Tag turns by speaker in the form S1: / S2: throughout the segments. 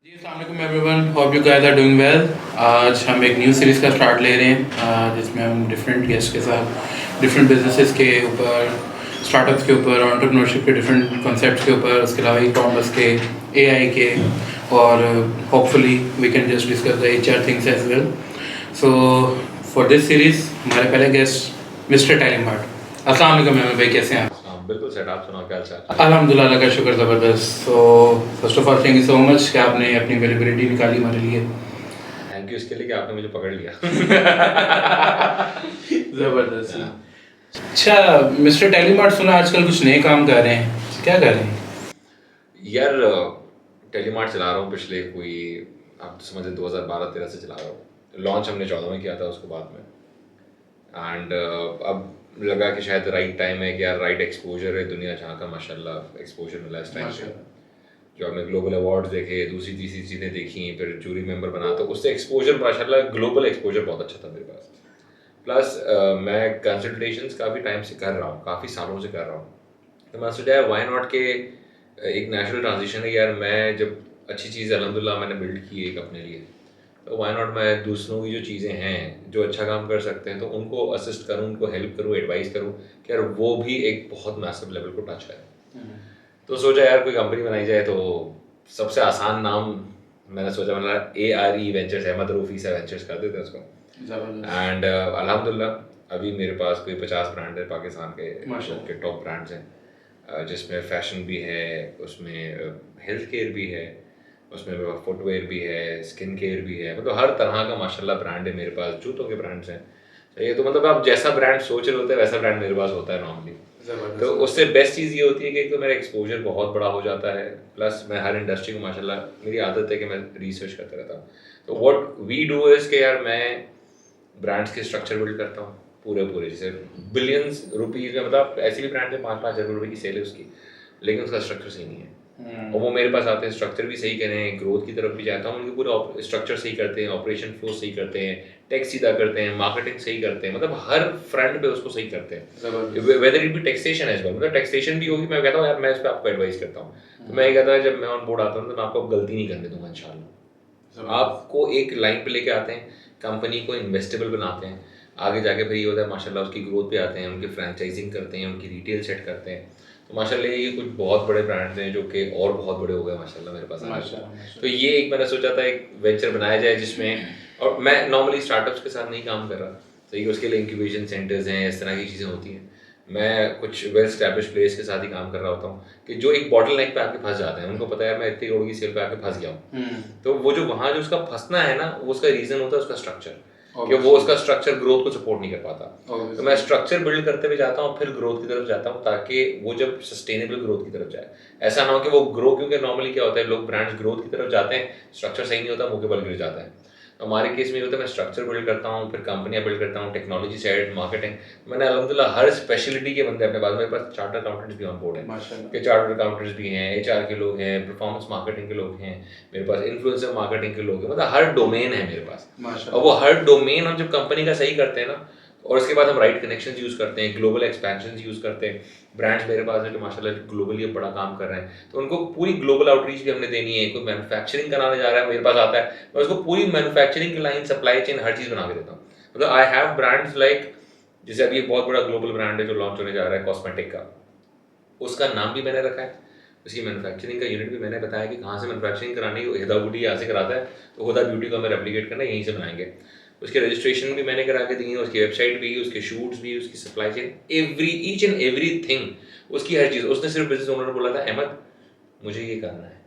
S1: जी अस्सलाम वालेकुम everyone, hope you guys are doing well. आज हम एक न्यू सीरीज़ का स्टार्ट ले रहे हैं जिसमें हम डिफरेंट गेस्ट के साथ डिफरेंट बिजनेसेस के ऊपर, स्टार्टअप्स के ऊपर, एंटरप्रेन्योरशिप के डिफरेंट कॉन्सेप्ट्स के ऊपर, उसके अलावा ई कॉमर्स के, एआई के, और hopefully we can just discuss the HR things as well. So for this series हमारे पहले गेस्ट मिस्टर टेलीमार्ट। अस्सलाम वालेकुम मेमन भाई, कैसे हैं आप?
S2: हाँ बिल्कुल सेट। आप सुनाओ क्या हाल चाल?
S1: अल्हम्दुलिल्लाह, अल्लाह का शुक्र, ज़बरदस्त। So first of all thank you so much कि आपने अपनी अवेलेबिलिटी निकाली हमारे लिए।
S2: थैंक यू इसके लिए कि आपने मुझे पकड़ लिया।
S1: ज़बरदस्त। अच्छा मिस्टर टेलीमार्ट, सुना आजकल कुछ नए काम कर रहे हैं, क्या कर रहे हैं?
S2: यार टेलीमार्ट चला रहा हूँ पिछले कोई, आप तो समझे 2012-13 से चला रहा हूँ। लॉन्च हमने 14 में किया था, उसको बाद में एंड अब लगा कि शायद राइट टाइम है कि यार राइट एक्सपोजर है, दुनिया जहाँ का माशाल्लाह एक्सपोजर मिला इस टाइम से। जो हमने ग्लोबल अवार्ड्स देखे, दूसरी तीसरी चीज़ें देखी, फिर जूरी मेंबर बना, तो उससे एक्सपोजर माशाल्लाह ग्लोबल एक्सपोजर बहुत अच्छा था मेरे पास। प्लस मैं कंसल्टेशंस काफ़ी टाइम से कर रहा हूँ, काफ़ी सालों से कर रहा हूँ। तो मैं सोचा यार वाई नॉट के एक नेचुरल ट्रांजिशन है यार, मैं जब अच्छी चीज़ अल्हम्दुलिल्लाह मैंने बिल्ड की एक अपने लिए, तो वाई नॉट मैं दूसरों की जो चीज़ें हैं जो अच्छा काम कर सकते हैं तो उनको असिस्ट करूँ, उनको हेल्प करूँ, एडवाइस करूँ कि यार वो भी एक बहुत मैसिव लेवल को टच है। तो सोचा यार कोई कंपनी बनाई जाए, तो सबसे आसान नाम मैंने सोचा, मतलब ARE वेंचर्स, अहमद रूफी से वेंचर्स कर देते हैं उसको। एंड अल्हम्दुलिल्लाह अभी मेरे पास कोई 50 ब्रांड है पाकिस्तान के टॉप ब्रांड्स हैं, जिसमें फैशन भी है, उसमें हेल्थ केयर भी है, उसमें फुटवेयर भी है, स्किन केयर भी है, मतलब हर तरह का माशाल्लाह ब्रांड है मेरे पास। जूतों के ब्रांड्स हैं, चाहिए तो मतलब आप जैसा ब्रांड सोच रहे होते हैं वैसा ब्रांड मेरे पास होता है नॉर्मली। तो उससे बेस्ट चीज़ ये होती है कि एक तो मेरा एक्सपोजर बहुत बड़ा हो जाता है, प्लस मैं हर इंडस्ट्री को माशाल्लाह, मेरी आदत है कि मैं रिसर्च करता रहता हूँ। तो व्हाट वी डू इज़ कि यार मैं ब्रांड्स के स्ट्रक्चर बिल्ड करता हूँ पूरे, जैसे बिलियंस रुपीज़ में, मतलब ऐसी भी ब्रांड है 5-5 हज़ार रुपये की सेल है उसकी, लेकिन उसका स्ट्रक्चर सही नहीं है। और वो मेरे पास आते हैं, स्ट्रक्चर भी सही करें, ग्रोथ की तरफ भी जाता हूँ, उनके पूरे स्ट्रक्चर सही करते हैं, ऑपरेशन फ्लो सही करते हैं, टैक्स सीधा करते हैं, मार्केटिंग सही करते हैं, मतलब हर फ्रंट पे उसको सही करते हैं। Whether it be taxation as well, मतलब टैक्सेशन भी होगी, मैं कहता हूँ यार मैं इस पर आपको एडवाइस करता हूँ। तो मैं ये कहता हूँ जब मैं ऑन बोर्ड आता हूँ तो मैं आपको गलती नहीं करने दूंगा इंशाल्लाह। आपको एक लाइन पे लेके आते हैं, कंपनी को इन्वेस्टेबल बनाते हैं, आगे जाके फिर ये होता है माशाल्लाह उसकी ग्रोथ पे आते हैं, उनकी फ्रेंचाइजिंग करते हैं, उनकी रिटेल सेट करते हैं। तो माशाल्लाह ये कुछ बहुत बड़े ब्रांड्स हैं जो कि और बहुत बड़े हो गए माशाल्लाह मेरे पास। तो ये एक मैंने सोचा था एक वेंचर बनाया जाए जिसमें, और मैं नॉर्मली स्टार्टअप्स के साथ नहीं काम कर रहा, तो ये उसके लिए इंक्यूबेशन सेंटर्स हैं, इस तरह की चीज़ें होती हैं। मैं कुछ वेल एस्टैब्लिश प्लेस के साथ ही काम कर रहा होता हूँ कि जो एक बॉटल नेक पे आके फंस जाते हैं, उनको पता है मैं इतनी करोड़ की सेल पे आके फंस गया हूँ। तो वो जो वहाँ जो उसका फंसना है ना, वो उसका रीज़न होता है उसका स्ट्रक्चर, कि वो उसका स्ट्रक्चर ग्रोथ को सपोर्ट नहीं कर पाता। तो मैं स्ट्रक्चर बिल्ड करते हुए जाता हूँ, फिर ग्रोथ की तरफ जाता हूँ, ताकि वो जब सस्टेनेबल ग्रोथ की तरफ जाए, ऐसा ना हो कि वो ग्रो, क्योंकि नॉर्मली क्या होता है लोग ब्रांड्स ग्रोथ की तरफ जाते हैं, स्ट्रक्चर सही नहीं होता, मुँह के बल गिर जाता है। तो हमारे केस में ये होता है मैं स्ट्रक्चर बिल्ड करता हूँ, फिर कंपनियाँ बिल्ड करता हूँ, टेक्नोलॉजी साइड, मार्केटिंग, मैंने अल्हम्दुलिल्लाह हर स्पेशलिटी के बंदे अपने पास, मेरे पास चार्टर्ड अकाउंटेंट्स भी ऑन बोर्ड हैं, कि चार्टर्ड अकाउंटेंट्स भी हैं, HR के लोग हैं, परफॉर्मेंस मार्केटिंग के लोग हैं, मेरे पास इन्फ्लुएंसर मार्केटिंग के लोग हैं, मतलब हर डोमेन है मेरे पास। और वो हर डोमेन हम जब कंपनी का सही करते हैं ना, और उसके बाद हम राइट कनेक्शंस यूज़ करते हैं, ग्लोबल एक्सपेंशन यूज़ करते हैं, ब्रांड्स मेरे पास है जो माशाल्लाह ग्लोबली अब बड़ा काम कर रहे हैं, तो उनको पूरी ग्लोबल आउटरीच भी हमने देनी है। कोई मैन्युफैक्चरिंग कराने जा रहा है मेरे पास आता है, मैं उसको पूरी मैन्युफैक्चरिंग की लाइन, सप्लाई चेन, हर चीज़ बना के देता हूँ। मतलब आई हैव ब्रांड्स लाइक, जैसे अभी एक बहुत बड़ा ग्लोबल ब्रांड है जो लॉन्च होने जा रहा है कॉस्मेटिक का, उसका नाम भी मैंने रखा है, उसकी मैन्युफैक्चरिंग का यूनिट भी मैंने बताया कि कहाँ से मैन्युफैक्चरिंग करानी है। हुदा ब्यूटी यहाँ से कराता है, तो हुदा ब्यूटी को हमें रेप्लिकेट करना है, यहीं से बनाएंगे। उसके रजिस्ट्रेशन भी मैंने करा के दी है, उसकी वेबसाइट भी, उसके शूट्स भी, उसकी supply chain, each and every thing, उसकी हर चीज़। उसने सिर्फ बिजनेस ओनर बोला था अहमद मुझे ये करना है,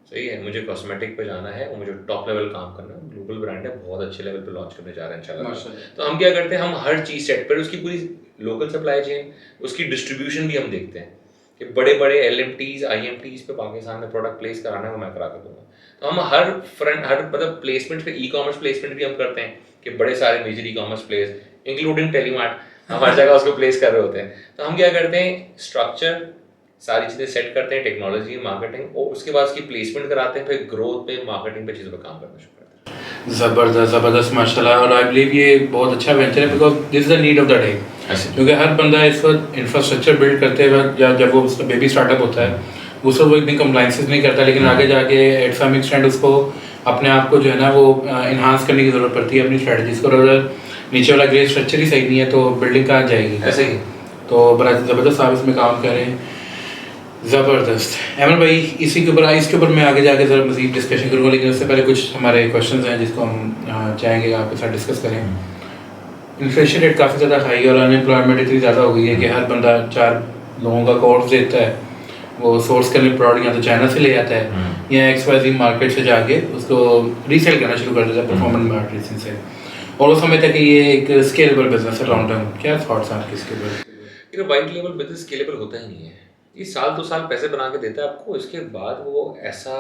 S2: सही है, मुझे कॉस्मेटिक पे जाना है और मुझे टॉप लेवल काम करना है, ग्लोबल ब्रांड है, बहुत अच्छे लेवल पे लॉन्च करने जा रहे हैं इंशाल्लाह। तो हम क्या करते हैं, हम हर चीज़ सेट पर, उसकी पूरी लोकल सप्लाई चेन, उसकी डिस्ट्रीब्यूशन भी हम देखते हैं कि बड़े बड़े LMTs IMTs पे पाकिस्तान में प्रोडक्ट प्लेस कराना है, वो मैं करा कर दूंगा। तो हम हर फ्रंट, हर मतलब प्लेसमेंट पे, ई-कॉमर्स प्लेसमेंट भी हम करते हैं कि बड़े सारे मेजर ई-कॉमर्स प्लेस इंक्लूडिंग टेलीमार्ट, हम हर जगह उसको प्लेस कर रहे होते हैं। तो हम क्या करते हैं, स्ट्रक्चर सारी चीज़ें सेट करते हैं, टेक्नोलॉजी, मार्केटिंग, और उसके बाद उसकी प्लेसमेंट कराते हैं, फिर ग्रोथ पे, मार्केटिंग पे चीज़ों पर काम करना शुरू करते हैं।
S1: ज़बरदस्त माशाल्लाह, और आई बिलीव ये बहुत अच्छा वेंचर है, because this is the need of the day. क्योंकि हर बंदा इस वक्त इंफ्रास्ट्रक्चर बिल्ड करते वक्त, या जब वो बेबी स्टार्टअप होता है, उसको वो इतनी कंप्लाइंसेस नहीं करता, लेकिन आगे जाके एट सम एक्सटेंट उसको अपने आप को जो है ना वो इन्हांस करने की ज़रूरत पड़ती है अपनी स्ट्रेटजीज को। अगर नीचे वाला ग्रे स्ट्रक्चर ही सही नहीं है तो बिल्डिंग कहाँ जाएगी?
S2: ऐसे ही
S1: तो बड़ा ज़बरदस्त आप इसमें काम कर रहे हैं, ज़बरदस्त। अमन भाई इसके ऊपर मैं आगे जाके ज़रा मज़ीद डिस्कशन करूँगा, लेकिन उससे पहले कुछ हमारे क्वेश्चंस हैं जिसको हम चाहेंगे आपके साथ डिस्कस करें। इन्फ्लेशन रेट काफ़ी ज़्यादा हाई है और अनएम्प्लॉयमेंट इतनी ज़्यादा हो गई है कि हर बंदा 4 लोगों का कोर्स देता है, वो सोर्स करने प्रोडक्ट या तो चाइना से ले आता है या XYZ मार्केट से जाके उसको रीसेल करना शुरू कर देता है परफॉर्मेंस मार्केटिंग से, और वो समझता है कि ये एक स्केलेबल बिजनेस है लॉन्ग टर्म। क्या थॉट्स हैं आपके इसके ऊपर?
S2: वाइट लेवल बिजनेस स्केलेबल होता ही नहीं है। ये साल 2 साल पैसे बना के देता है आपको, इसके बाद वो ऐसा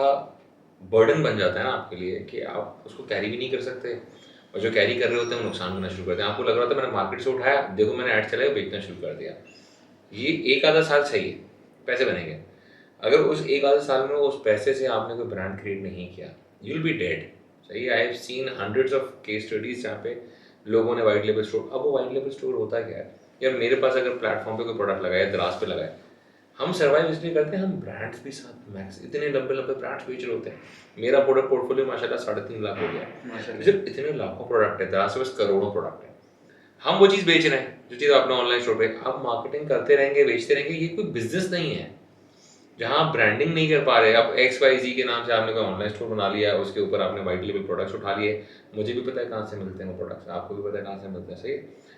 S2: बर्डन बन जाता है ना आपके लिए कि आप उसको कैरी भी नहीं कर सकते, और जो कैरी कर रहे होते हैं वो नुकसान करना शुरू करते हैं। आपको लग रहा था मैंने मार्केट से उठाया, देखो मैंने ऐड चलाया, बेचना शुरू कर दिया। ये एक आधा साल सही है, पैसे बनेंगे। अगर उस एक आधे साल में उस पैसे से आपने कोई ब्रांड क्रिएट नहीं किया, यू विल बी डेड। सही, I have seen hundreds of case studies जहाँ पे लोगों ने वाइट लेबल स्टोर, अब वो वाइट लेबल स्टोर होता क्या है यार, मेरे पास अगर प्लेटफॉर्म पे कोई प्रोडक्ट लगाया, दराज पे लगाया, हम सर्वाइव इसलिए करते हैं, हम ब्रांड्स भी साथ मैक्स इतने लंबे लंबे ब्रांड्स बेच रहे होते हैं। मेरा प्रोडक्ट पोर्टफोलियो माशाल्लाह 3.5 लाख हो गया, सिर्फ इतने लाखों प्रोडक्ट है, दराज से बस करोड़ों प्रोडक्ट है, हम वो चीज़ बेच रहे हैं जो चीज़ अपने ऑनलाइन स्टोर पे, आप मार्केटिंग करते रहेंगे, बेचते रहेंगे। ये कोई बिजनेस नहीं है जहाँ आप ब्रांडिंग नहीं कर पा रहे। अब XYZ के नाम से आपने कोई ऑनलाइन स्टोर बना लिया, उसके ऊपर आपने वाइट लेबल प्रोडक्ट्स उठा लिए। मुझे भी पता है कहाँ से मिलते हैं वो प्रोडक्ट्स, आपको भी पता है कहाँ से मिलते हैं। सही,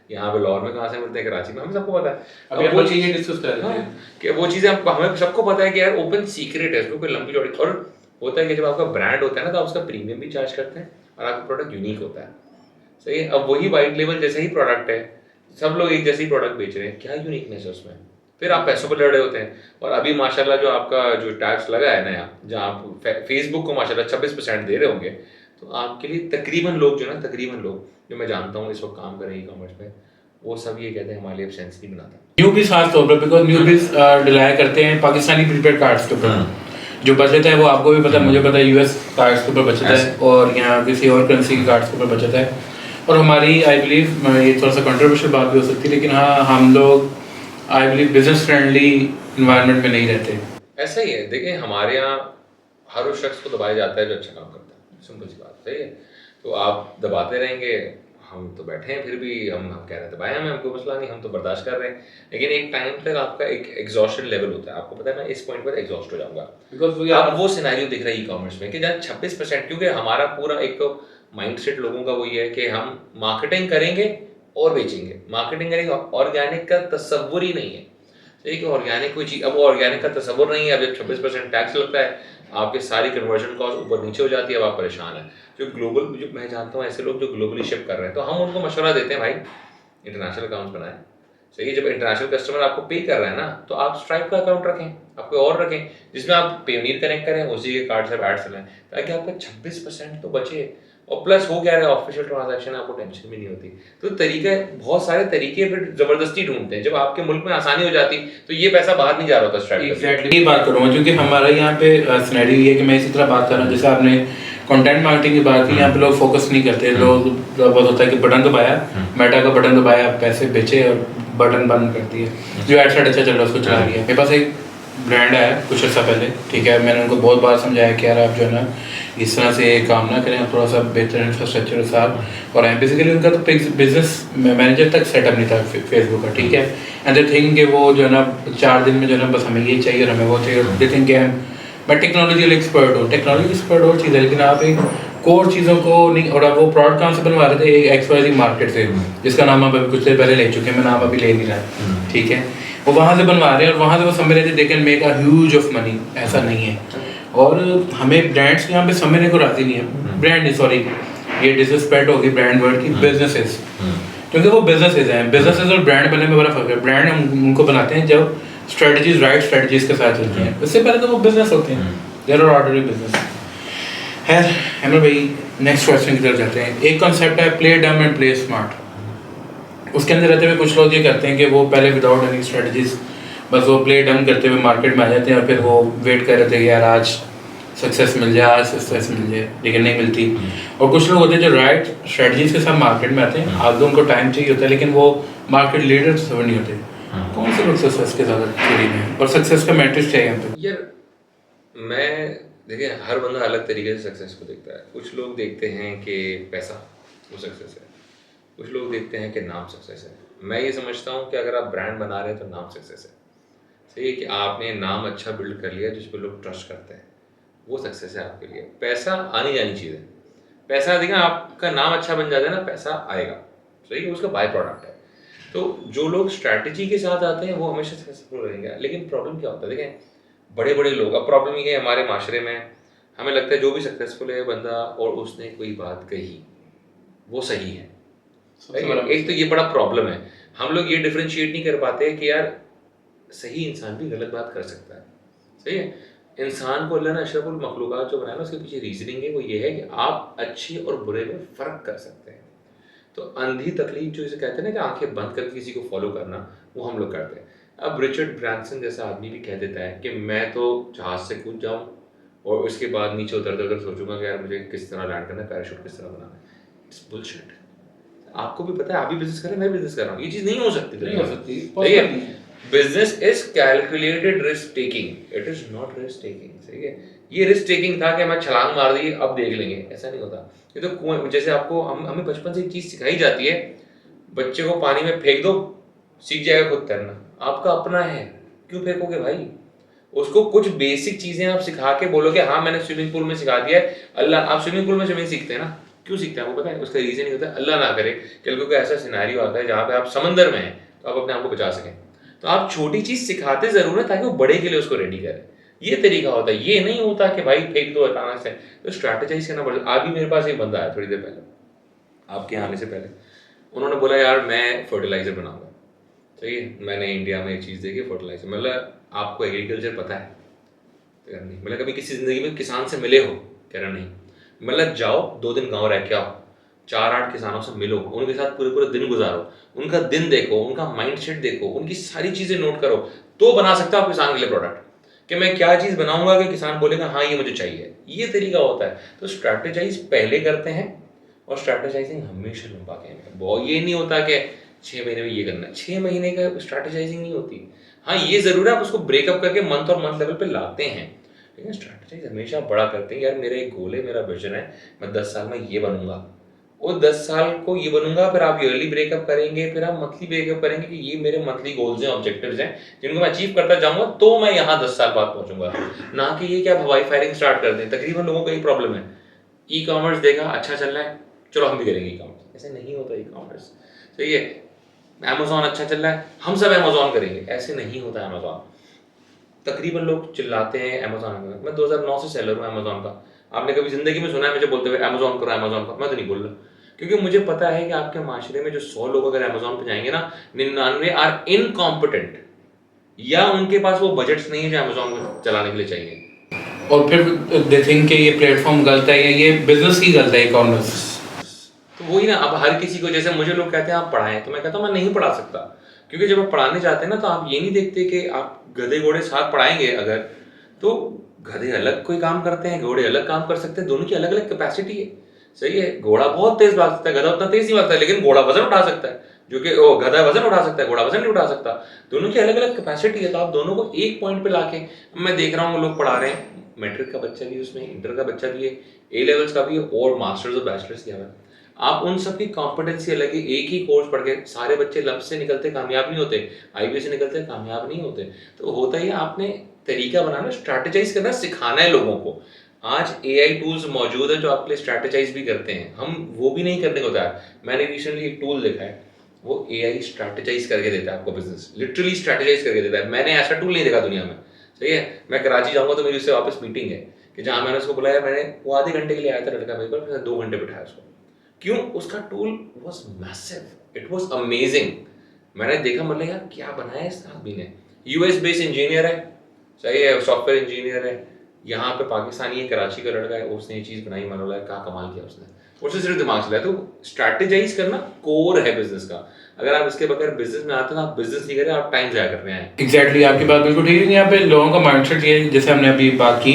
S2: यहाँ पे लाहौर में कहाँ से मिलते हैं, कराची में, हमें सबको पता है।
S1: अब वो चीज़ें डिस्कस कर रहे हैं
S2: कि वो चीज़ें हमें सबको पता है कि यार ओपन सीक्रेट है, उसमें कोई लंबी चौड़ी। और होता है कि जब आपका ब्रांड होता है ना तो आप उसका प्रीमियम भी चार्ज करते हैं और आपका प्रोडक्ट यूनिक होता है। सही, अब वही वाइट लेबल जैसे ही प्रोडक्ट है, सब लोग एक जैसे ही प्रोडक्ट बेच रहे हैं, क्या यूनिकनेस है उसमें? फिर आप पैसों पर लड़ रहे होते हैं। और अभी माशाल्लाह जो आपका जो टैक्स लगा है नया, जहाँ आप फेसबुक को माशाल्लाह 26% दे रहे होंगे, तो आपके लिए तकरीबन लोग जो मैं जानता हूँ इस वक्त काम कर रहे हैं ई कॉमर्स में, वो सब ये कहते हैं हमारे लिए सेंस नहीं बनाता।
S1: न्यूबीज खास तौर पर, बिकॉज न्यूबीज डिलाय करते हैं पाकिस्तानी प्रीपेड कार्ड्स के ऊपर। जो बचत है वो आपको भी पता है, मुझे पता है, US कार्ड्स के ऊपर बचत है और यहाँ किसी और करेंसी के कार्ड्स के ऊपर बचत है। और हमारी आई बिलीव, ये थोड़ा सा कंट्रोवर्शियल बात भी हो सकती है, लेकिन हाँ हम लोग I believe business friendly environment में नहीं रहते।
S2: ऐसा ही है, देखिए हमारे यहाँ हर उस शख्स को दबाया जाता है जो अच्छा काम करता है, सिंपल सी बात। सही है, तो आप दबाते रहेंगे, हम तो बैठे हैं, फिर भी हम कह रहे हैं दबाए हमें, हमको मसला नहीं, हम तो बर्दाश्त कर रहे हैं। लेकिन एक टाइम तक आपका एक एग्जॉस्शन लेवल होता है, आपको पता है मैं इस पॉइंट पर एग्जॉस्ट हो जाऊंगा। अब वो सिनेरियो दिख रहा है ई कॉमर्स में कि जहाँ 26%, क्योंकि हमारा पूरा एक तो माइंडसेट लोगों का वही है कि हम मार्केटिंग करेंगे और बेचेंगे, मार्केटिंग करेंगे, ऑर्गेनिक का तस्वुर ही नहीं है। सही कि ऑर्गेनिक कोई चीज़, अब वो ऑर्गेनिक का तस्वुर नहीं है। अब जब 26% टैक्स लगता है, आपके सारी कन्वर्जन कॉस्ट ऊपर नीचे हो जाती है, अब आप परेशान हैं। जो मैं जानता हूँ ऐसे लोग जो ग्लोबली शिप कर रहे हैं, तो हम उनको मशवरा देते हैं भाई इंटरनेशनल अकाउंट बनाएं। सही, जब इंटरनेशनल कस्टमर आपको पे कर रहा है ना, तो आप स्ट्राइप का अकाउंट रखें, आप कोई और रखें जिसमें आप पेयोनियर कनेक्ट करें, उसी के कार्ड से ऐड चलाएं, ताकि आपका 26% तो बचे। और प्लस हो क्या रहा है, ऑफिशियल ट्रांजैक्शन, आपको टेंशन भी नहीं होती। तो तरीका, बहुत सारे तरीके फिर जबरदस्ती ढूंढते हैं। जब आपके मुल्क में आसानी हो जाती तो ये पैसा बाहर नहीं जा रहा होता स्ट्राइप।
S1: एग्जैक्टली ये बात करूँगा, क्योंकि हमारा यहाँ पे सिनेरियो ये है कि मैं इसी तरह बात कर रहा हूँ, जैसे आपने कंटेंट मार्केटिंग की बात की, यहाँ पे लोग फोकस नहीं करते। लोग बहुत होता है कि बटन दबाया, मेटा का बटन दबाया, पैसे बेचे और बटन बंद कर दिए। जो एडसेट अच्छा चल रहा है उसको चला लिया। मेरे पास एक ब्रांड आया कुछ अर्सा पहले, ठीक है, मैंने उनको बहुत बार समझाया कि यार आप जो है ना इस तरह से काम ना करें, थोड़ा सा बेहतर इंफ्रास्ट्रक्चर के साथ। और बेसिकली उनका तो बिजनेस मैनेजर तक सेटअप नहीं था फेसबुक का, ठीक है। एंड दे थिंक कि वो जो है ना 4 दिन में जो है ना बस हमें ये चाहिए और हमें वो चाहिए। दे थिंक कि मैं टेक्नोलॉजिकल एक्सपर्ट हूँ। टेक्नोलॉजी एक्सपर्ट और चीज़ है, लेकिन आप एक कोर चीज़ों को नहीं। और आप वो प्रोडक्ट कहाँ से बनवा रहे थे? एक XYZ मार्केट से, जिसका नाम आप अभी कुछ देर पहले ले चुके हैं, मैं नाम अभी ले नहीं रहा, ठीक है। वो वहाँ से बनवा रहे हैं और वहाँ से वो समझ रहे थे they can make a huge of money. ऐसा नहीं है। और हमें ब्रांड्स यहाँ पे समझने को राजी नहीं है। ब्रांड नहीं, सॉरी, ये डिसरिस्पेक्ट होगी ब्रांड वर्ड की, बिजनेसेस, क्योंकि वो बिजनेसेस हैं। बिजनेसेस और ब्रांड बनने में बड़ा फर्क है। ब्रांड हम उनको बनाते हैं जब स्ट्रेटजीज राइट स्ट्रेटजीज के साथ चलती हैं, उससे पहले तो वो बिजनेस होते हैं, देयर आर ऑर्डिनरी बिजनेस। खैर हेमर भाई, नेक्स्ट क्वेश्चन की तरफ जाते हैं। एक कॉन्सेप्ट है प्ले डम एंड प्ले स्मार्ट। उसके अंदर रहते हुए कुछ लोग ये करते हैं कि वो पहले विदाउट एनी स्ट्रेटजीज बस वो प्ले डम करते हुए मार्केट में आ जाते हैं और फिर वो वेट कर रहे थे कि यार आज सक्सेस मिल जाए, आज सक्सेस मिल जाए, लेकिन नहीं मिलती। और कुछ लोग होते हैं जो राइट स्ट्रेटजीज के साथ मार्केट में आते हैं, आगे उनको टाइम चाहिए होता है, लेकिन वो मार्केट लीडर नहीं होते। कौन से लोग सक्सेस के ज़्यादा करीब हैं और सक्सेस का मैट्रिक्स क्या है यहाँ पे?
S2: यार मैं देखिए हर बंदा अलग तरीके से सक्सेस को देखता है। कुछ लोग देखते हैं कि पैसा वो सक्सेस है, कुछ लोग देखते हैं कि नाम सक्सेस है। मैं ये समझता हूँ कि अगर आप ब्रांड बना रहे हैं तो नाम सक्सेस है। सही है कि आपने नाम अच्छा बिल्ड कर लिया जिस पर लोग ट्रस्ट करते हैं, वो सक्सेस है आपके लिए। पैसा आनी जानी चीज़ है। पैसा देखिए आपका नाम अच्छा बन जाता है ना, पैसा आएगा। सही है, उसका बाय प्रोडक्ट है। तो जो लोग स्ट्रैटेजी के साथ आते हैं वो हमेशा सक्सेसफुल रहेंगे। लेकिन प्रॉब्लम क्या होता है, देखें बड़े बड़े लोग, अब प्रॉब्लम ये है हमारे माशरे में, हमें लगता है जो भी सक्सेसफुल है बंदा और उसने कोई बात कही वो सही है। एक तो ये बड़ा प्रॉब्लम है, हम लोग ये डिफ्रेंशिएट नहीं कर पाते कि यार सही इंसान भी गलत बात कर सकता है। सही है, इंसान को अल्लाह ने अशरफुल मखलूक़ात जो बनाया ना, उसके पीछे रीजनिंग है, वो ये है कि आप अच्छे और बुरे में फ़र्क कर सकते हैं। तो अंधी तकलीफ जो इसे कहते हैं ना कि आंखें बंद करके किसी को फॉलो करना, वो हम लोग करते हैं। अब रिचर्ड ब्रैंसन जैसा आदमी भी कह देता है कि मैं तो जहाज़ से कूद जाऊँ और उसके बाद नीचे उतरते उतर सोचूंगा कि यार मुझे किस तरह लैंड करना है, पैराशूट किस तरह बनाना है। It's bullshit. आपको भी पता है, आप भी बिजनेस कर रहे हैं, मैं बिजनेस कर रहा हूँ, ये चीज़ नहीं हो सकती।
S1: नहीं हो सकती,
S2: सही है, business is calculated risk taking, it is not risk taking. सही है, ये रिस्क टेकिंग था कि मैं छलांग मार दी अब देख लेंगे, ऐसा नहीं होता। ये तो कुएं, जैसे आपको हमें बचपन से एक चीज सिखाई जाती है, बच्चे को पानी में फेंक दो सीख जाएगा खुद तैरना, आपका अपना है, क्यों फेंकोगे भाई उसको? कुछ बेसिक चीजें आप सिखा के बोलोगे हाँ मैंने स्विमिंग पूल में सिखा दिया है। अल्लाह, आप स्विमिंग पूल में स्विमिंग सीखते हैं ना, क्यों सीखते हैं आपको पता है? उसका रीजन ही होता है अल्लाह ना करे कल को कोई ऐसा सिनेरियो आता है जहाँ पे आप समंदर में हैं तो आप अपने आप को बचा सकें। तो आप छोटी चीज सिखाते जरूर है ताकि वो बड़े के लिए उसको रेडी करे। ये तरीका होता है, ये नहीं होता कि भाई फेंक दो अचानक से। तो स्ट्रैटेजाइज करना पड़ता है। अभी मेरे पास एक बंदा आया थोड़ी देर पहले, आपके आने से पहले, उन्होंने बोला यार मैं फर्टिलाइजर बनाऊंगा। सही है, मैंने इंडिया में एक चीज़ देखी फर्टिलाइजर, मतलब आपको एग्रीकल्चर पता है? कह रहा नहीं। मतलब कभी किसी ज़िंदगी में किसान से मिले हो? कह रहा नहीं। मतलब जाओ 2 दिन गांव रह के आओ, 4-8 किसानों से मिलो, उनके साथ पूरे पूरे दिन गुजारो, उनका दिन देखो, उनका माइंडसेट देखो, उनकी सारी चीज़ें नोट करो, तो बना सकते हो आप किसान के लिए प्रोडक्ट कि मैं क्या चीज़ बनाऊंगा कि किसान बोलेगा हाँ ये मुझे चाहिए। ये तरीका होता है। तो स्ट्रैटेजाइज पहले करते हैं और स्ट्रैटेजाइजिंग हमेशा लंबा गेम है। बहुत ये नहीं होता कि 6 महीने में ये करना है, 6 महीने का स्ट्रैटेजाइजिंग नहीं होती। हाँ ये ज़रूर है आप उसको ब्रेकअप करके मंथ और मंथ लेवल पे लाते हैं, लेकिन स्ट्रैटेजाइज हमेशा बड़ा करते हैं। यार मेरा एक गोल है, मेरा विजन है, मैं 10 साल में ये बनूंगा, वो 10 साल को ये बनूंगा, फिर आप ईयरली ब्रेकअप करेंगे, फिर आप मंथली ब्रेकअप करेंगे कि ये मेरे मंथली गोल्स हैं, ऑब्जेक्टिव्स हैं जिनको मैं अचीव करता जाऊंगा तो मैं यहाँ 10 साल बाद पहुंचूंगा। ना कि ये कि आप हवाई फायरिंग स्टार्ट कर दें। तकरीबन लोगों को यही प्रॉब्लम है, ई कॉमर्स देखा अच्छा चल रहा है चलो हम भी करेंगे ई कॉमर्स। ऐसे नहीं होता ई कॉमर्स। सही है, अमेजोन अच्छा चल रहा है हम सब अमेजोन करेंगे, ऐसे नहीं होता अमेजोन। तकरीबन लोग चिल्लाते हैं अमेजोन। मैं 2009 से सेलर हूँ अमेजोन का। आपने कभी जिंदगी में सुना है मुझे बोलते हुए अमेजोन करो अमेजोन करो? मैं तो नहीं बोल रहा, क्योंकि मुझे पता है कि आपके माशरे में जो 100 लोग अगर अमेजोन पे जाएंगे ना, 99 आर इनकॉम्पिटेंट, या उनके पास वो बजट्स नहीं है जो अमेजोन को चलाने के लिए चाहिए।
S1: और फिर दे थिंक कि ये प्लेटफॉर्म गलत है या ये बिजनेस ही गलत है, ई कॉमर्स।
S2: तो वही ना, अब हर किसी को, जैसे मुझे लोग कहते हैं आप पढ़ाएं, तो मैं कहता हूँ मैं नहीं पढ़ा सकता, क्योंकि जब आप पढ़ाने जाते हैं ना तो आप ये नहीं देखते कि आप गधे घोड़े साथ पढ़ाएंगे अगर, तो गधे अलग कोई काम करते हैं, घोड़े अलग काम कर सकते हैं, दोनों की अलग अलग कैपेसिटी है। सही है, घोड़ा बहुत तेज भाग सकता है, गधा उतना तेज नहीं भागता है, लेकिन घोड़ा वजन उठा सकता है, जो कि गधा वजन उठा सकता है, घोड़ा वजन नहीं उठा सकता। दोनों की अलग अलग कैपेसिटी है, तो आप दोनों को एक पॉइंट पे लाके, मैं देख रहा हूँ लोग पढ़ा रहे हैं, मैट्रिक का बच्चा भी उसमें, इंटर का बच्चा भी है, ए लेवल्स का भी है और मास्टर्स और बैचलर्स किया हुआ है। आप उन सब की कॉम्पिटेंसी अलग है। एक ही कोर्स पढ़ के सारे बच्चे लब से निकलते कामयाब नहीं होते, आईबीएस से निकलते कामयाब नहीं होते। तो होता ही आपने तरीका बनाना, स्ट्रैटेजाइज करना, सिखाना है लोगों को। आज एआई टूल्स मौजूद है जो आपके लिए स्ट्रैटेजाइज भी करते हैं, हम वो भी नहीं करने को तैयार। मैंने रिसेंटली एक टूल देखा है, वो एआई स्ट्रैटेजाइज करके देता है आपको बिजनेस, लिटरली स्ट्रैटेजाइज करके देता है। मैंने ऐसा टूल नहीं देखा दुनिया में। सही है, मैं कराची जाऊंगा तो मेरी उससे वापस मीटिंग है कि जहाँ मैंने उसको बुलाया, मैंने वो आधे घंटे के लिए आया था लड़का मेरे पर, 2 घंटे बिठाया उसको। क्यों? उसका tool was massive, it was amazing. मैंने देखा, मतलब यार क्या बनाया इस आदमी ने। यूएस बेस्ड इंजीनियर है, सही है, सॉफ्टवेयर इंजीनियर है, यहाँ पे पाकिस्तानी है, कराची का लड़का है, उसने ये चीज़ बनाई, मानो क्या कमाल किया उसने, उससे सिर्फ दिमाग चलाया। तो स्ट्रैटेजाइज करना कोर है बिजनेस का। अगर आप इसके बगैर बिजनेस में आते हो, आप बिजनेस नहीं करें, आप टाइम जाया कर रहे हैं।
S1: एग्जैक्टली, आपकी बात बिल्कुल ठीक है। यहाँ पे लोगों का माइंडसेट ये है, जैसे हमने अभी बात की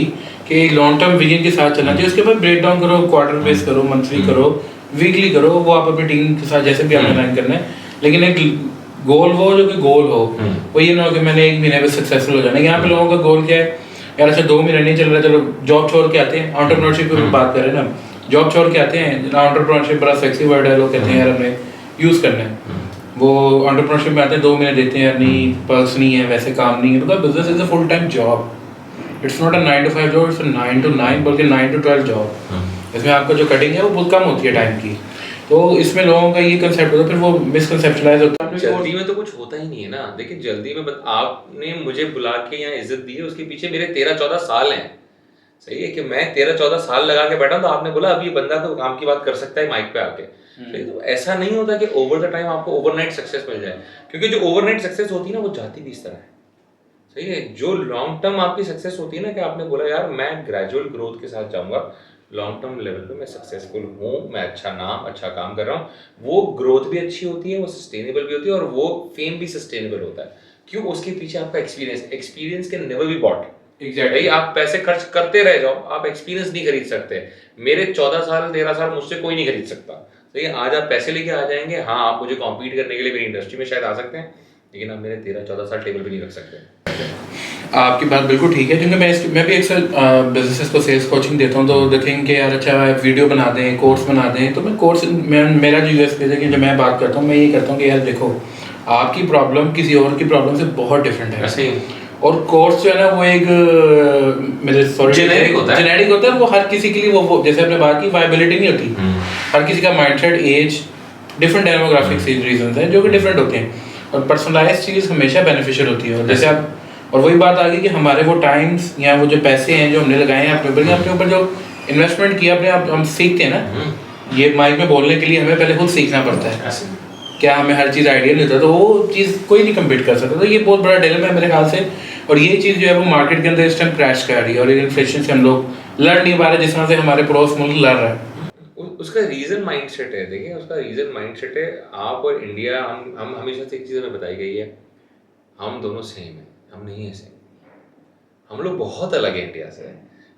S1: कि लॉन्ग टर्म विजन के साथ चलना चाहिए, उसके बाद ब्रेक डाउन करो, क्वार्टर बेस करो, मंथली करो, वीकली करो, वो आप अपनी टीम के साथ जैसे भी आपने लाइन करना है। लेकिन एक गोल वो जो कि गोल हो, वो ये ना हो कि मैंने 1 महीने में सक्सेसफुल हो जाना है। यहाँ पे लोगों का गोल क्या है, यार अच्छा 2 महीने नहीं चल रहा, चलो जॉब छोड़ के आते हैं, एंटरप्रेन्योरशिप की बात करें ना, जॉब छोड़ के आते हैं। एंटरप्रेन्योरशिप बड़ा सेक्सी वर्ड है, लोग कहते हैं यार हमें यूज़ करना है। वो एंटरप्रेन्योरशिप में आते हैं 2 महीने देते हैं, यार नहीं पर्क्स नहीं है, वैसे काम नहीं है, because business is a full time job. It's not a 9 to 5 job, it's a 9 to 9 बल्कि 9 to 12 जॉब। इसमें आपका जो कटिंग है वो बहुत कम होती है टाइम की। तो इसमें लोगों का ये कंसेप्ट होता है, फिर वो मिसकंसेप्शलाइज होता है।
S2: जल्दी में तो कुछ होता ही नहीं है ना। देखिए जल्दी में आपने मुझे बुला के यहाँ इज्जत दी है, उसके पीछे मेरे 13-14 साल हैं। सही है कि मैं 13-14 साल लगा के बैठा हूं, तो आपने बोला अब ये बंदा तो काम की बात कर सकता है माइक पे आके। सही, तो ऐसा नहीं होता कि ओवर द टाइम आपको ओवरनाइट सक्सेस मिल जाए, क्योंकि जो ओवरनाइट सक्सेस होती है ना वो जाती भी इस तरह है। सही है, जो लॉन्ग टर्म आपकी सक्सेस होती है ना, कि आपने बोला यार मैं ग्रेजुअल ग्रोथ के साथ जाऊंगा, लॉन्ग टर्म लेवल पे मैं सक्सेसफुल हूँ, मैं अच्छा नाम अच्छा काम कर रहा हूँ, वो ग्रोथ भी अच्छी होती है, वो सस्टेनेबल भी होती है, और वो फेम भी सस्टेनेबल होता है। क्यों? उसके पीछे आपका experience can never be bought. Exactly, आप पैसे खर्च करते रह जाओ, आप एक्सपीरियंस नहीं खरीद सकते। मेरे 14 साल 13 साल मुझसे कोई नहीं खरीद सकता। तो आज आप पैसे लेके आ जाएंगे, हाँ आप मुझे कॉम्पीट करने के लिए मेरी इंडस्ट्री में शायद आ सकते हैं, लेकिन आप मेरे 13-14 साल टेबल पे नहीं रख सकते।
S1: आपकी बात बिल्कुल ठीक है, क्योंकि मैं भी अक्सर बिजनेसेस को सेल्स कोचिंग देता हूँ, तो द थिंक कि यार अच्छा वीडियो बना दें, कोर्स बना दें। तो मैं कोर्स मेरा जो यूएसपी है कि जब मैं बात करता हूँ, मैं ये करता हूँ कि यार देखो आपकी प्रॉब्लम किसी और की प्रॉब्लम से बहुत डिफरेंट है। और कोर्स जो है ना वो एक मेरे जेनेरिक होता है। वो हर किसी के लिए वो जैसे आपने बात की वायबिलिटी नहीं होती। हर किसी का mindset, age, different demographics reasons हैं जो कि डिफरेंट होते हैं, और पर्सनलाइज चीज़ हमेशा बेनिफिशियल होती है। और जैसे आप, और वही बात आ गई कि हमारे वो टाइम्स या वो जो पैसे हैं जो हमने लगाए हैं अपने ऊपर जो इन्वेस्टमेंट किया अपने आप, हम सीखते हैं ना, ये माइक में बोलने के लिए हमें पहले खुद सीखना पड़ता है। क्या हमें हर चीज़ आइडिया नहीं होता, तो वो चीज़ कोई नहीं कम्पीट कर सकता। तो ये बहुत बड़ा डिलेमा है मेरे ख्याल से, और ये चीज़ जो है वो मार्केट के अंदर इस टाइम क्रैश कर रही है, और इन्फ्लेशन से हम लोग लड़ नहीं पा रहे जिस तरह से हमारे पड़ोस मुल्क लड़ रहा है।
S2: उसका रीजन माइंडसेट है। देखिए उसका रीजन माइंडसेट है। आप और इंडिया, हम हमेशा से एक चीज़ हमें बताई गई है, हम दोनों सेम है, हम नहीं है सेम। हम लोग बहुत अलग है इंडिया से।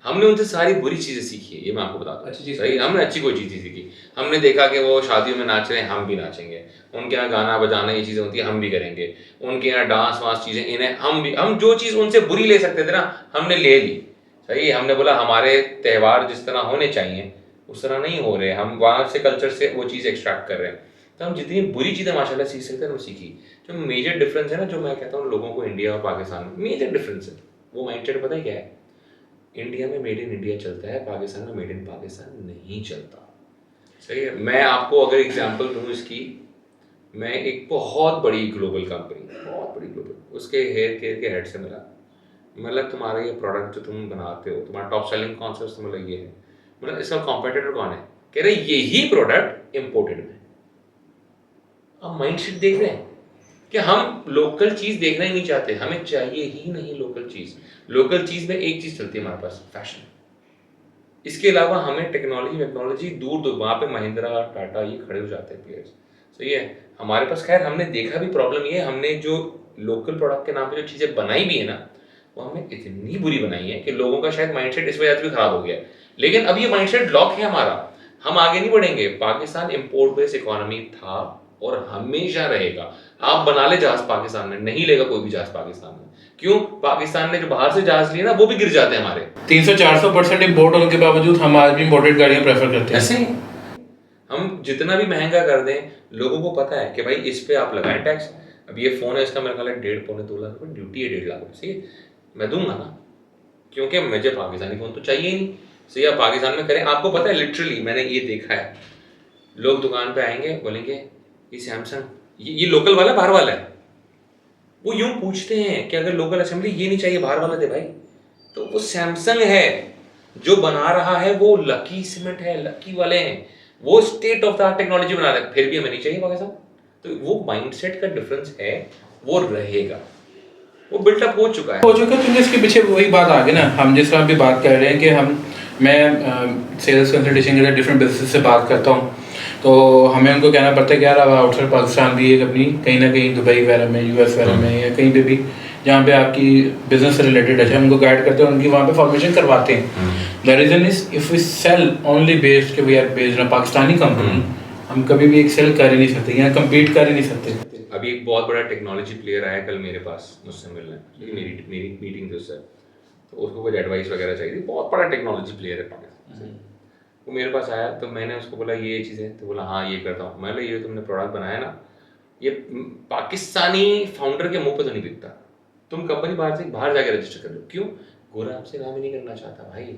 S2: हमने उनसे सारी बुरी चीज़ें सीखी है, ये मैं आपको बताता हूँ। सही, हमने अच्छी कोई चीज़ नहीं सीखी। हमने देखा कि वो शादियों में नाच रहे हैं, हम भी नाचेंगे। उनके यहाँ गाना बजाना ये चीज़ें होती है, हम भी करेंगे। उनके यहाँ डांस वांस चीज़ें, इन्हें हम जो चीज़ उनसे बुरी ले सकते थे ना, हमने ले ली। सही, हमने बोला हमारे त्यौहार जिस तरह होने चाहिए उस तरह नहीं हो रहे, हम वहाँ से कल्चर से वो चीज़ एक्सट्रैक्ट कर रहे हैं। तो हम जितनी बुरी चीज़ें माशाल्लाह सीख सकते हैं वो सीखी। जो मेजर डिफरेंस है ना, जो मैं कहता हूँ लोगों को इंडिया और पाकिस्तान में मेजर डिफरेंस है, वो माइंडसेट पता है क्या है? इंडिया में मेड इन इंडिया चलता है, पाकिस्तान में मेड इन पाकिस्तान नहीं चलता। सही है, मैं आपको अगर एग्जांपल दूं इसकी, मैं एक बहुत बड़ी ग्लोबल कंपनी, बहुत बड़ी ग्लोबल, उसके हेयर केयर के हेड से मिला। मतलब तुम्हारा ये प्रोडक्ट जो तुम बनाते हो, तुम्हारा टॉप सेलिंग कौन सा है? मतलब ये है, मतलब इसका कॉम्पिटिटर कौन है? कह रहे यही प्रोडक्ट इम्पोर्टेड में। अब माइंडसेट देख रहे हैं कि हम लोकल चीज़ देखना ही नहीं चाहते, हमें चाहिए ही नहीं लोकल चीज़। लोकल चीज़ में एक चीज़ चलती है हमारे पास, फैशन। इसके अलावा हमें टेक्नोलॉजी दूर दूर, वहाँ पे महिंद्रा टाटा ये खड़े हो जाते हैं प्लेयर्स। सही है, हमारे पास खैर हमने देखा भी प्रॉब्लम ये है, हमने जो लोकल प्रोडक्ट के नाम पे जो चीज़ें बनाई भी है ना, वो हमने इतनी बुरी बनाई है कि लोगों का शायद माइंडसेट इस वजह से भी खराब हो गया है। लेकिन अब ये माइंडसेट लॉक है हमारा, हम आगे नहीं बढ़ेंगे। पाकिस्तान इम्पोर्ट बेस्ड इकोनॉमी था और हमेशा रहेगा। आप बना ले जहाज पाकिस्तान में, नहीं लेगा कोई भी जहाज पाकिस्तान में। क्यों? पाकिस्तान ने जो बाहर से जहाज लिए ना, वो भी गिर जाते हैं हमारे।
S1: 300-400% इम्पोर्ट होने के बावजूद हम आज भी इम्पोर्टेड गाड़ियाँ प्रेफर करते हैं।
S2: ऐसे ही हम जितना भी महंगा कर दें, लोगों को पता है कि भाई इस पे आप लगाएं टैक्स। अब ये फ़ोन है, इसका मेरे ख्याल है 1.5-2 लाख रुपये ड्यूटी है, 1.5 लाख रुपये। सही है, मैं दूंगा ना, क्योंकि मुझे पाकिस्तानी फ़ोन तो चाहिए ही नहीं। सही है, पाकिस्तान में करें। आपको पता है लिटरली मैंने ये देखा है, लोग दुकान पे आएंगे, बोलेंगे ये सैमसंग, ये लोकल वाला बाहर वाला है। वो यूं पूछते हैं कि अगर लोकल असेंबली ये नहीं चाहिए, बाहर वाला दे भाई। तो वो सैमसंग है जो बना रहा है, वो लकी सीमेंट है, लकी वाले हैं, वो state of the art technology बना रहा है, फिर भी हमें नहीं चाहिए पाकिस्तान। तो वो माइंडसेट का डिफरेंस है, वो रहेगा, वो बिल्टअप हो चुका है।
S1: क्योंकि इसके पीछे वही बात आ गई ना, हम जिस तरह भी बात कर रहे हैं कि मैं सेल्स कंसल्टेशन के लिए डिफरेंट बिजनेस से बात करता हूँ, तो हमें उनको कहना पड़ता है कि यार अब आउटसाइड पाकिस्तान भी एक अपनी कहीं ना कहीं दुबई वगैरह में, यूएस वगैरह में, या कहीं पे भी जहाँ पे आपकी बिजनेस से रिलेटेड है, उनको गाइड करते हैं, उनकी वहाँ पे फॉर्मेशन करवाते हैं। The reason is if we sell only based कि we are based on Pakistani company, हम कभी भी एक सेल कर ही नहीं सकते या कम्पीट कर ही नहीं सकते।
S2: अभी एक बहुत बड़ा टेक्नोलॉजी प्लेयर आया कल मेरे पास मुझसे मिलने, मेरी मीटिंग थी उससे। तो उसको कुछ एडवाइस वगैरह चाहिए थी। बहुत बड़ा टेक्नोलॉजी प्लेयर है पाकिस्तान से। वो मेरे पास आया तो मैंने उसको बोला ये चीज़ है, तो बोला हाँ ये करता हूँ। मैं बोला ये तुमने प्रोडक्ट बनाया ना, ये पाकिस्तानी फाउंडर के मुंह पे तो नहीं बिकता, तुम कंपनी बाहर जाके रजिस्टर कर लो। क्यों? गोरा आपसे काम ही नहीं करना चाहता भाई।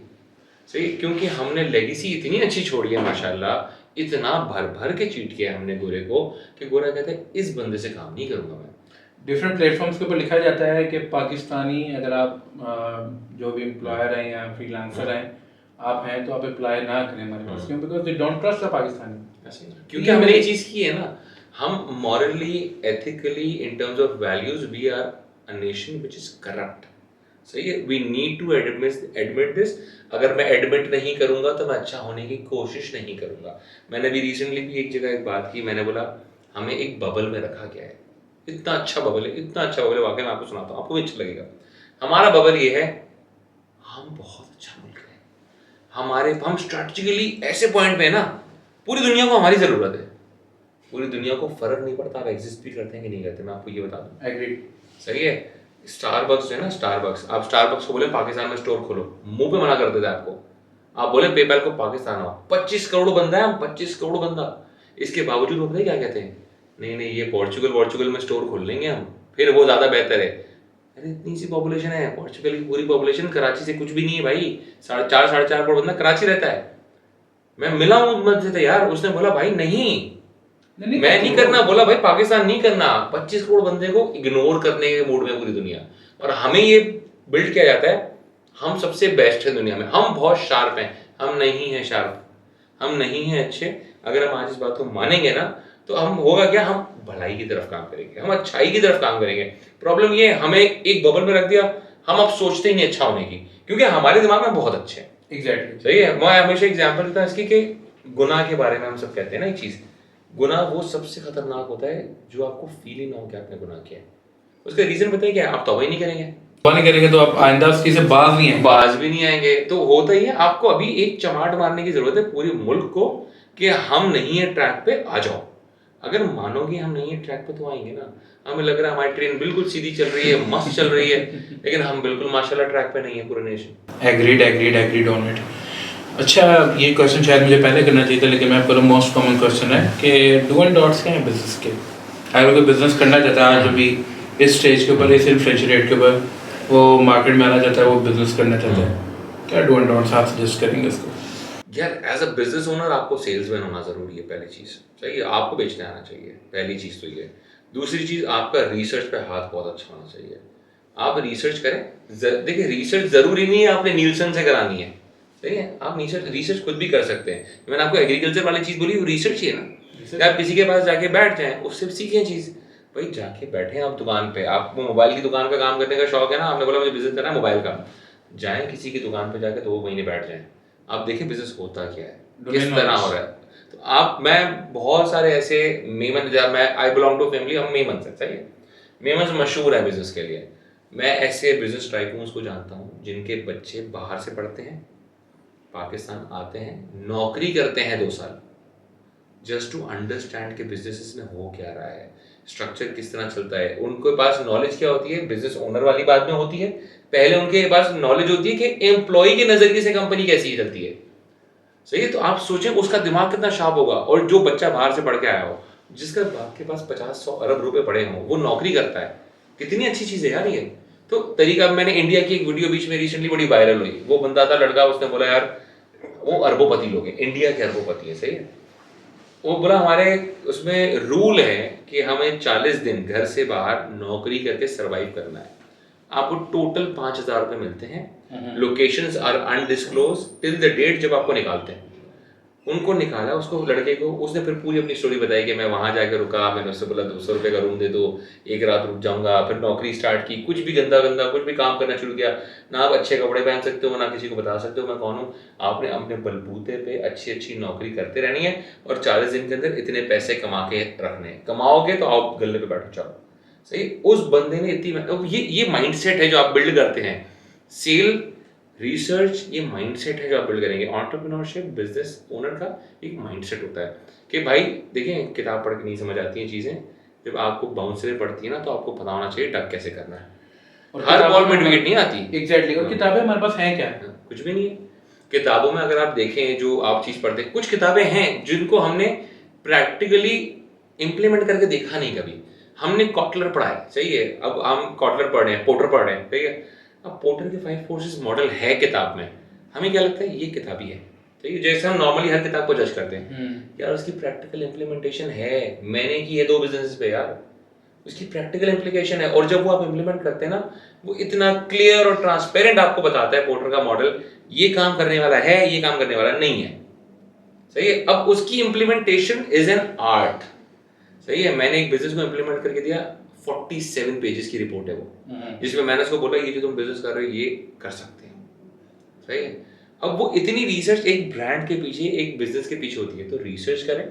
S2: सही, क्योंकि हमने लेगेसी इतनी अच्छी छोड़ी है माशाल्लाह, इतना भर भर के चीट किया हमने गोरे को कि गोरा कहता है इस बंदे से काम नहीं करूंगा मैं।
S1: डिफरेंट प्लेटफॉर्म्स के ऊपर लिखा जाता है कि पाकिस्तानी, अगर आप जो भी एम्प्लॉयर हैं या फ्रीलांसर हैं आप हैं, तो आप अप्लाई ना करें हमारे पास। क्यों? Because they don't trust the Pakistani.
S2: क्योंकि हमने ये चीज़ की है ना, हम morally ethically in terms of values we are a nation which is corrupt. सही है, we need to admit this. अगर मैं एडमिट नहीं करूंगा तो मैं अच्छा होने की कोशिश नहीं करूंगा। मैंने भी रिसेंटली भी एक जगह एक बात की, मैंने बोला हमें एक बबल में रखा गया है, इतना अच्छा बबल है, इतना अच्छा बबल है, वाकई मैं आपको सुनाता हूँ, आपको भी अच्छा लगेगा। हमारा बबल ये है, हम बहुत अच्छा मुल्क है, हम स्ट्रेटेजिकली ऐसे पॉइंट पे है ना, पूरी दुनिया को हमारी जरूरत है। पूरी दुनिया को फर्क नहीं पड़ता आप एग्जिस्ट भी करते हैं कि नहीं करते, मैं आपको ये बता दूं।
S1: एग्री।
S2: सही है। स्टारबक्स है ना, स्टारबक्स, आप स्टारबक्स को बोले पाकिस्तान में स्टोर खोलो, मुंह पे मना कर देता है आपको। आप बोले पेपैल को पाकिस्तान आओ, 25 करोड़ बंदा है, हम 25 करोड़ बंदा, इसके बावजूद वो पता है क्या कहते हैं, नहीं नहीं ये पोर्चुगल में स्टोर खोल लेंगे हम, फिर वो ज्यादा बेहतर है। अरे इतनी सी पॉपुलेशन है, पोर्चुगल की पूरी पॉपुलेशन कराची से कुछ भी नहीं है भाई, 4.5 करोड़ बंदा कराची रहता है। मैं मिला हूं मस्जिद से यार, उसने बोला भाई नहीं मैं नहीं करना, बोला भाई पाकिस्तान नहीं करना। 25 करोड़ बंदे को इग्नोर करने के मूड में पूरी दुनिया, और हमें ये बिल्ड किया जाता है हम सबसे बेस्ट है दुनिया में, हम बहुत शार्प हैं। हम नहीं हैं शार्प, हम नहीं हैं अच्छे। अगर हम आज इस बात को मानेंगे ना, तो हम होगा क्या, हम भलाई की तरफ काम करेंगे, हम अच्छाई की तरफ काम करेंगे। प्रॉब्लम ये है, हमें एक बबल में रख दिया, हम अब सोचते ही नहीं अच्छा होने की, क्योंकि हमारे दिमाग में बहुत अच्छे हैं।
S1: एग्जैक्टली
S2: सही है। मैं हमेशा एग्जाम्पल देता हूं इसकी कि गुनाह के बारे में हम सब कहते हैं ना एक चीज, गुनाह वो सबसे खतरनाक होता है जो आपको फील ही ना हो कि आपने गुनाह किया है। उसका रीजन बताइए क्या, आप तौबा ही नहीं करेंगे,
S1: नहीं करेंगे तो आप आइंदा उसकी से बाज नहीं आएंगे,
S2: बाज भी नहीं आएंगे। तो होता ही है, आपको अभी एक चमाट मारने की जरूरत है पूरे मुल्क को कि हम नहीं है ट्रैक पे, आ जाओ। अगर मानोगे हम नहीं है ट्रैक पे तो आएंगे ना। हमें लग रहा है हमारी ट्रेन बिल्कुल सीधी चल रही है, मस्त चल रही है, लेकिन हम बिल्कुल माशाल्लाह ट्रैक पे नहीं है पूरा नेशन।
S1: Agreed on it. अच्छा, ये क्वेश्चन शायद मुझे पहले करना चाहिए था, लेकिन मैं पर मोस्ट कॉमन क्वेश्चन है कि डू एंड डॉट्स क्या है बिजनेस के। अगर कोई बिजनेस करना चाहता है आज भी इस स्टेज के ऊपर, इस इन्फ्लेशन रेट के ऊपर, वो मार्केट में आना चाहता है, वो बिजनेस करना चाहता है, क्या डू एंड डॉट्स आप सजेस्ट करेंगे इसको?
S2: यार एज अ बिजनेस ओनर आपको सेल्समैन होना जरूरी है, पहली चीज। सही है, आपको बेचने आना चाहिए, पहली चीज तो ये। दूसरी चीज, आपका रिसर्च पे हाथ बहुत अच्छा होना चाहिए। आप रिसर्च करें। देखिए रिसर्च जरूरी नहीं है आपने नीलसन से करानी है। सही है, आप रिसर्च खुद भी कर सकते हैं। मैंने आपको एग्रीकल्चर वाली चीज बोली, वो रिसर्च ही है ना। आप किसी के पास जाके बैठ जाएं, उससे सीखें चीज। भाई जाके बैठे आप दुकान पे, आपको मोबाइल की दुकान पे काम करने का शौक है ना, आपने बोला मुझे बिजनेस करना है मोबाइल का, जाएं किसी की दुकान पे जाके 2 महीने बैठ जाएं, आप देखें बिजनेस होता क्या है, किस तरह हो रहा है। तो मैं बहुत सारे ऐसे मेमन, जब मैं आई बिलोंग टू फैमिली, हम मेमन से, सही है, मेमन मशहूर है बिजनेस के लिए। मैं ऐसे बिजनेस टाइकून्स को जानता हूँ जिनके बच्चे बाहर से पढ़ते हैं, पाकिस्तान आते हैं, नौकरी करते हैं 2 साल, जस्ट टू अंडरस्टैंड कि बिजनेस में हो क्या रहा है, स्ट्रक्चर किस तरह चलता है। उनके पास नॉलेज क्या होती है, बिजनेस ओनर वाली बात में होती है। पहले उनके पास नॉलेज होती है कि एम्प्लॉय के नजरिए से कंपनी कैसी चलती है। सही है, तो आप सोचें उसका दिमाग कितना शार्प होगा। और जो बच्चा बाहर से पढ़ के आया हो, जिसका बाप के पास 50-100 अरब रुपए पड़े हों, वो नौकरी करता है, कितनी अच्छी चीज है यार ये। तो तरीका, मैंने इंडिया की एक वीडियो बीच में रिसेंटली बड़ी वायरल हुई, वो बंदा था लड़का, उसने बोला यार वो अरबोपति लोग हैं, इंडिया के अरबोपति है। सही है, वो बोला हमारे उसमें रूल है कि हमें 40 दिन घर से बाहर नौकरी करके सरवाइव करना है। आपको टोटल 5,000 रुपए मिलते हैं, locations are undisclose till the date जब आपको निकालते हैं। उनको निकाला, उसको लड़के को, उसने फिर पूरी अपनी स्टोरी बताई कि मैं वहां जाकर रुका, मैंने उससे बोला 200 रुपये का रूम दे दो, एक रात रुक जाऊंगा, फिर नौकरी स्टार्ट की, कुछ भी गंदा गंदा कुछ भी काम करना शुरू किया। ना आप अच्छे कपड़े पहन सकते हो, ना किसी को बता सकते हो मैं कौन हूँ। आपने अपने बलबूते पे अच्छी अच्छी नौकरी करते रहनी है, और 40 दिन के अंदर इतने पैसे कमा के रखने। कमाओगे तो आप गले पे बैठो जाओ। सही, उस बंदे ने इतनी, ये माइंडसेट है जो आप बिल्ड करते हैं। सेल, रिसर्च, ये माइंडसेट है जो आप बिल्ड करेंगे। एंटरप्रेन्योरशिप, बिजनेस ओनर का एक माइंडसेट होता है कि भाई देखें, किताब पढ़ के नहीं समझ आती हैं चीज़ें, जब आपको बाउंसरें पढ़ती है ना, तो आपको पता होना चाहिए डक कैसे करना है।
S1: और
S2: हर
S1: किताबों
S2: बॉल
S1: में
S2: मिड विकेट नहीं आती।
S1: एग्जैक्टली, और किताबें हमारे पास हैं क्या?
S2: कुछ भी नहीं है। किताबों में अगर आप देखें जो आप चीज पढ़ते हैं, कुछ किताबें हैं जिनको हमने प्रैक्टिकली इम्प्लीमेंट करके देखा नहीं कभी। हमने कॉटलर पढ़ा है, सही है, अब हम कॉटलर पढ़ रहे हैं, पोर्टर पढ़ रहे हैं, सही है। अब पोर्टर के 5 फोर्सेस मॉडल है किताब में, हमें क्या लगता है ये किताब ही है, सही है। जैसे हम नॉर्मली हर किताब को जज करते हैं, यार उसकी प्रैक्टिकल इम्प्लीमेंटेशन है, मैंने की है 2 बिजनेस पे यार, उसकी प्रैक्टिकल इम्प्लीकेशन है, और जब वो आप इम्प्लीमेंट करते हैं ना, वो इतना क्लियर और ट्रांसपेरेंट आपको बताता है पोर्टर का मॉडल, ये काम करने वाला है, ये काम करने वाला नहीं है, सही है। अब उसकी इम्प्लीमेंटेशन इज एन आर्ट, सही है। मैंने एक बिजनेस को इम्प्लीमेंट करके दिया, 47 पेजेस की रिपोर्ट है वो, जिसमें मैंने उसको बोला ये जो तुम बिजनेस कर रहे हो ये कर सकते हो, सही है। अब वो इतनी रिसर्च एक ब्रांड के पीछे, एक बिजनेस के पीछे होती है, तो रिसर्च करें।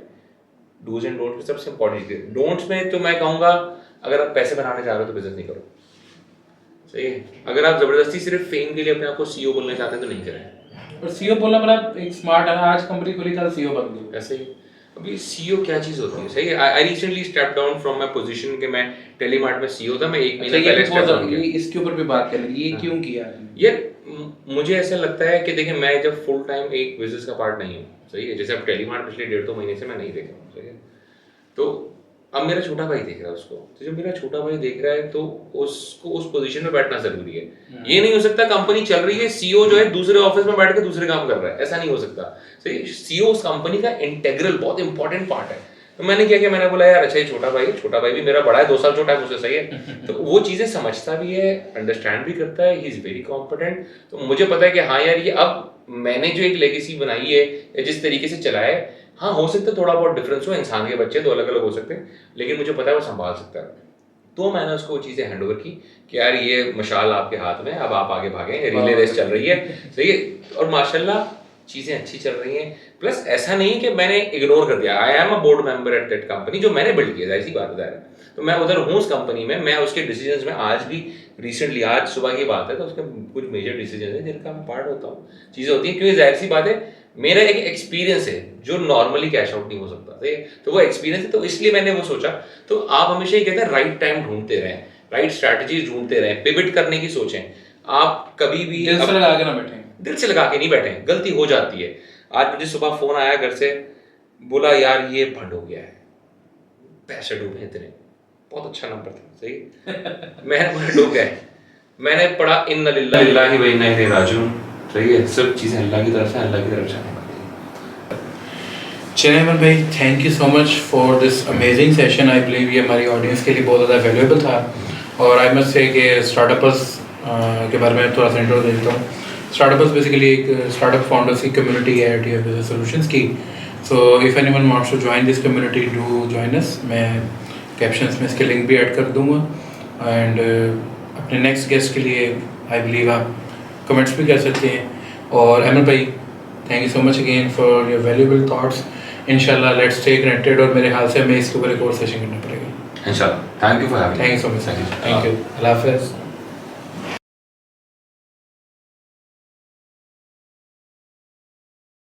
S2: डूज एंड डोंट्स में सबसे इंपॉर्टेंट चीज, डोंट्स में तो मैं कहूंगा अगर आप पैसे बनाने जा रहे हो तो बिजनेस नहीं करो, सही है। अगर आप जबरदस्ती सिर्फ फेम के लिए अपने आप को सीईओ बोलना चाहते हैं तो नहीं करें।
S1: और सीईओ बोलना मतलब एक स्मार्ट है, आज कंपनी खुली कल सीईओ बन गई,
S2: ऐसे ही। अभी सीईओ क्या चीज होती है, सही है। I recently step down from my position कि मैं टेलीमार्ट में सीईओ था, मैं 1 महीना पहले स्टेप डाउन किया।
S1: इसके ऊपर भी बात करेंगे, ये क्यों किया?
S2: ये मुझे ऐसा लगता है कि देखिए मैं जब फुल टाइम एक बिजनेस का पार्ट नहीं हूँ, सही है। जैसे अब टेलीमार्ट पिछले 1.5-2 महीने से मैं नहीं देख रहा हूँ, सही है। तो अब मेरा छोटा भाई देख रहा है उसको, तो जब मेरा छोटा भाई देख रहा है तो उसको उस पोजीशन में बैठना जरूरी है। ये नहीं हो सकता कंपनी चल रही है, सीईओ जो है दूसरे ऑफिस में बैठ के दूसरे काम कर रहा है, ऐसा नहीं हो सकता, सही। सीईओ उस कंपनी का इंटीग्रल बहुत इंपॉर्टेंट पार्ट है। तो मैंने क्या किया, मैंने बोला यार अच्छा ये छोटा भाई भी मेरा बड़ा है, 2 साल छोटा है मुझसे, सही है। तो वो चीजें समझता भी है, अंडरस्टैंड भी करता है, ही इज वेरी कॉम्पिटेंट। तो मुझे पता है कि हाँ यार ये अब मैंने जो एक लेगेसी बनाई है या जिस तरीके से चलाया है, हाँ हो सकता है थोड़ा बहुत डिफरेंस हो, इंसान के बच्चे तो अलग अलग हो सकते हैं, लेकिन मुझे पता है वो संभाल सकता है। तो मैंने उसको वो चीज़ें हैंड ओवर की कि यार ये मशाल आपके हाथ में, अब आप आगे भागें, रिले रेस चल रही है, सही है। और माशाल्लाह चीज़ें अच्छी चल रही हैं। प्लस ऐसा नहीं कि मैंने इग्नोर कर दिया, I am a board member at that company, जो मैंने बिल्ड किया, ऐसी बात है। तो मैं उधर हूँ उस कंपनी में, मैं उसके डिसीजंस में आज भी, रिसेंटली आज सुबह की बात है, तो उसके कुछ मेजर डिसीजन है जिनका मैं पार्ट होता हूँ, चीज़ें होती हैं, क्योंकि जाहिर सी बात है मेरा एक एक्सपीरियंस है जो नॉर्मली कैश आउट नहीं हो सकता, सही है। तो वो एक्सपीरियंस है, तो इसलिए मैंने वो सोचा। तो आप हमेशा ये कहते हैं राइट टाइम ढूंढते रहें, राइट स्ट्रैटेजीज ढूंढते रहें, पिवट करने की सोचें। आप कभी भी
S1: दिल से लगा के ना बैठें,
S2: दिल से लगा के नहीं बैठें, गलती हो जाती है। आज मुझे सुबह फोन आया घर से, बोला यार ये फंड हो गया है, पैसे डूबे इतने, बहुत अच्छा नंबर था, सही। मैंने डूब गए, मैंने पढ़ा इन्ना लिल्लाहि व इन्ना इलैहि राजिऊन, सही है। सब चीज़ें अल्लाह की तरफ से, अल्लाह की तरफ जाने वाली है।
S1: चलिए अमन भाई, thank you so much for this amazing session. I believe ये हमारी ऑडियंस के लिए बहुत ज़्यादा वैल्यूएबल था। और आई मस्ट से कि स्टार्टअपर्स के बारे में थोड़ा सा इंट्रो दे देता हूँ। स्टार्टअपर्स बेसिकली एक स्टार्टअप फाउंडर्स की कम्युनिटी है टीयर बिजनेस सॉल्यूशंस की। So if anyone wants to join this community, do join us. मैं कैप्शंस में इसके लिंक भी ऐड कर दूँगा। एंड अपने नेक्स्ट गेस्ट के लिए आई बिलीव आप कमेंट्स भी कर सकते हैं। और अमन भाई, thank you so much again for your valuable thoughts. इंशाल्लाह लेट्स स्टे कनेक्टेड, और मेरे ख्याल से हमें इसके ऊपर एक और सेशन करना पड़ेगा
S2: इंशाल्लाह। Thank you for having me.
S1: Thank you so much. Thank you. Allah हाफ़िज़।